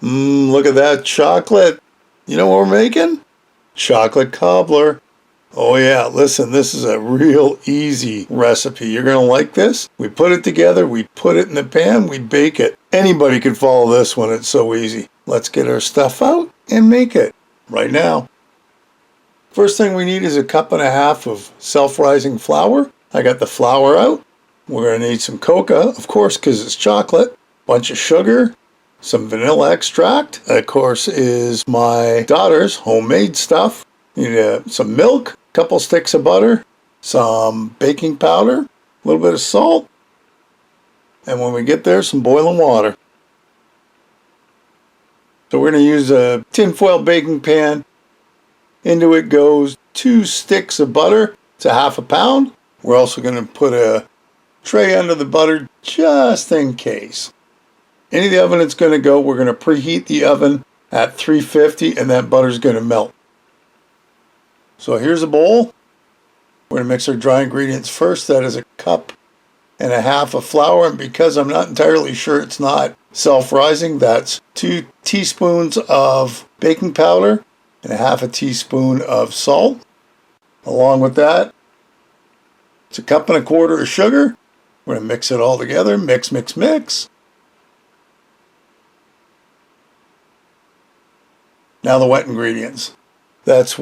Look at that chocolate. You know what we're making? Chocolate cobbler. Oh yeah, listen, this is a real easy recipe. You're going to like this. We put it together, we put it in the pan, we bake it. Anybody could follow this one, it's so easy. Let's get our stuff out and make it right now. First thing we need is a 1.5 cups of self-rising flour. I got the flour out. We're going to need some cocoa, of course, because it's chocolate. Bunch of sugar, some vanilla extract. That, of course, is my daughter's homemade stuff. You need some milk, a couple sticks of butter, some baking powder, a little bit of salt, and when we get there, some boiling water. So we're going to use a tinfoil baking pan. Into it goes 2 sticks of butter. It's a 1/2 pound. We're also going to put a tray under the butter just in case. Into the oven it's going to go. We're going to preheat the oven at 350 and that butter's going to melt. So here's a bowl. We're going to mix our dry ingredients first. That is a 1.5 cups of flour, and because I'm not entirely sure it's not self-rising, that's 2 teaspoons of baking powder and a 1/2 teaspoon of salt. Along with that, it's a 1.25 cups of sugar. We're going to mix it all together. Mix, mix, mix. Now the wet ingredients. That's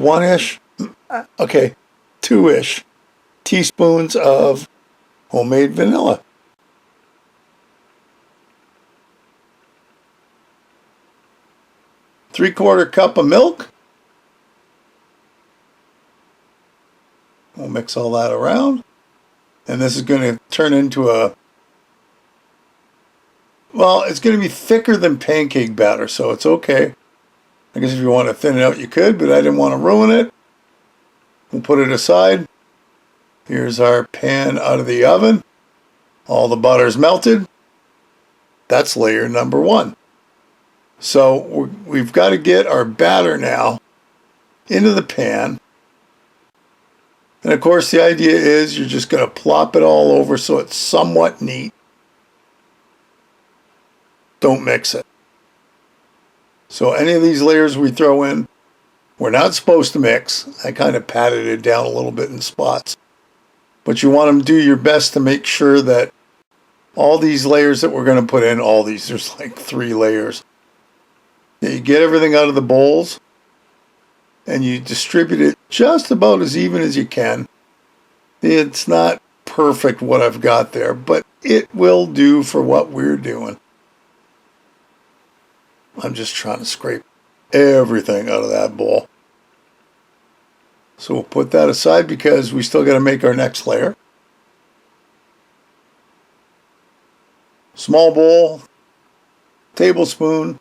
2-ish teaspoons of homemade vanilla. 3/4 cup of milk. We'll mix all that around. And this is going to turn into it's going to be thicker than pancake batter, so it's okay. I guess if you want to thin it out, you could, but I didn't want to ruin it. We'll put it aside. Here's our pan out of the oven. All the butter's melted. That's layer number 1. So we've got to get our batter now into the pan. And of course the idea is you're just going to plop it all over so it's somewhat neat. Don't mix it. So any of these layers we throw in, we're not supposed to mix. I kind of patted it down a little bit in spots. But you want to do your best to make sure that all these layers that we're going to put in, there's like 3 layers. You get everything out of the bowls and you distribute it just about as even as you can. It's not perfect what I've got there, but it will do for what we're doing. I'm just trying to scrape everything out of that bowl. So we'll put that aside because we still got to make our next layer. Small bowl, tablespoon,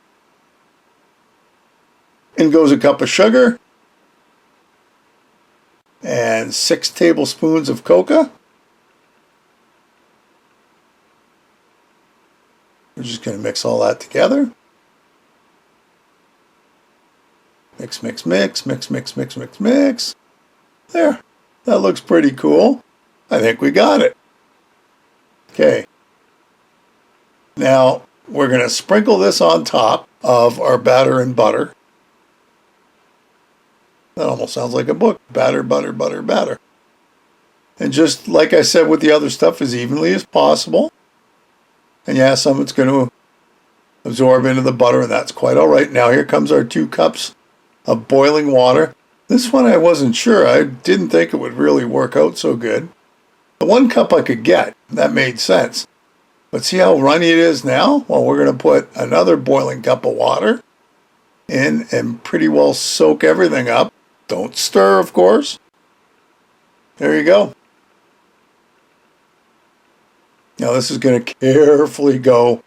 in goes a cup of sugar and 6 tablespoons of cocoa. We're just going to mix all that together. Mix, mix, mix, mix, mix, mix, mix, mix. There. That looks pretty cool. I think we got it. Okay. Now, we're going to sprinkle this on top of our batter and butter. That almost sounds like a book. Batter, butter, butter, batter. And just like I said with the other stuff, as evenly as possible. And yeah, some of it's going to absorb into the butter, and that's quite all right. Now here comes our 2 cups of boiling water. This one I wasn't sure. I didn't think it would really work out so good. The 1 cup I could get. That made sense. But see how runny it is now? Well, we're going to put another boiling cup of water in and pretty well soak everything up. Don't stir, of course. There you go. Now this is going to carefully go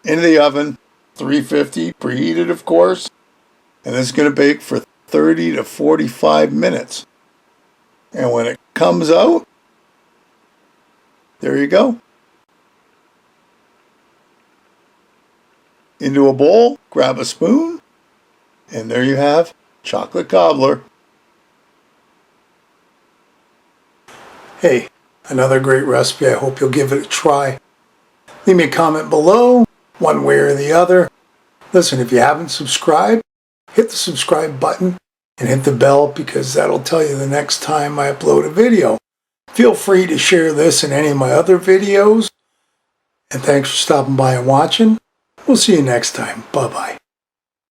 into the oven, 350, preheated of course. And this is going to bake for 30 to 45 minutes. And when it comes out, there you go. Into a bowl, grab a spoon, and there you have chocolate cobbler. Hey, another great recipe. I hope you'll give it a try. Leave me a comment below, one way or the other. Listen, if you haven't subscribed, hit the subscribe button and hit the bell because that'll tell you the next time I upload a video. Feel free to share this and any of my other videos. And thanks for stopping by and watching. We'll see you next time. Bye-bye.